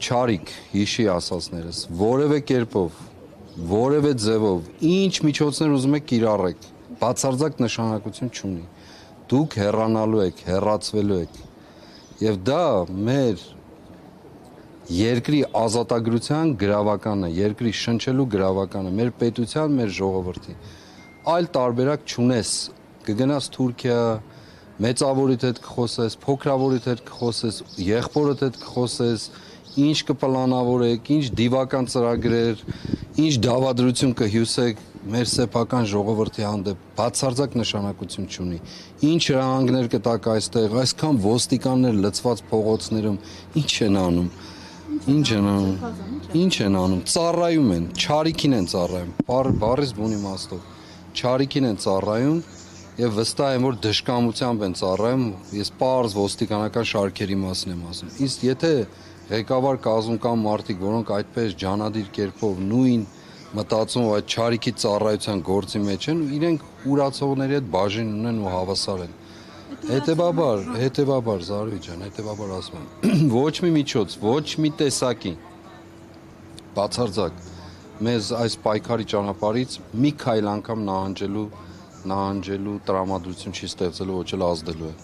չարիք, հիշի ասածներս, որևէ կերպով, որևէ ձևով, ինչ միջոցներ ուզում եք կիրառեք, բացարձակ նշանակություն չունի։ Դուք հեռանալու եք, հեռացվելու եք։ Եվ դա մեր երկրի ազատագրության գրավականը, երկրի շնչելու գրավականը, մեր պետության, մեր ժողովրդի։ Այլ տարբերակ չունես, կգնաս Թուրքիա, մեծավորիդ հետ կխոսես, փոքրավորիդ հետ կխոսես, եղբորդ հետ կխոսես, ինչ կպլանավորեք, ինչ դիվական ծրագրեր, ինչ դավադրություն կհյուսեք մեր սեփական ժողովրդի հանդեպ, բացարձակ նշանակություն չունի։ Ինչ հրահանգներ կտակ այստեղ, այսքան ոստիկաններ լցված փողոցներում, ինչ են անում։ Ինչ են անում, ծառայում են, չարիքին են ծառայում, բառից բուն իմաստով, չարիքին են ծառայում եւ վստահ եմ, որ դժկամությամբ են ծառայում, ես պարզ ոստիկանական շարքերի մասին եմ ասում։ Իսկ եթե ղեկավար կազմում կան մարդիկ, որոնք այդպես ջանադիր կերպով նույն մտածում այդ չարիքի ծառայության գործի մեջ են, իրենք ուրացողների հետ բաժին ունեն ու հավասար են։ Հետևաբար Զարուհի ջան, հետևաբար ասում եմ, ոչ մի միջոց, ոչ մի տեսակի բացարձակ մեզ այս պայքարի ճանապարհից մի քայլ անգամ նահանջելու տրամադրություն չի ստեղծելու, ոչ էլ ազդելու է։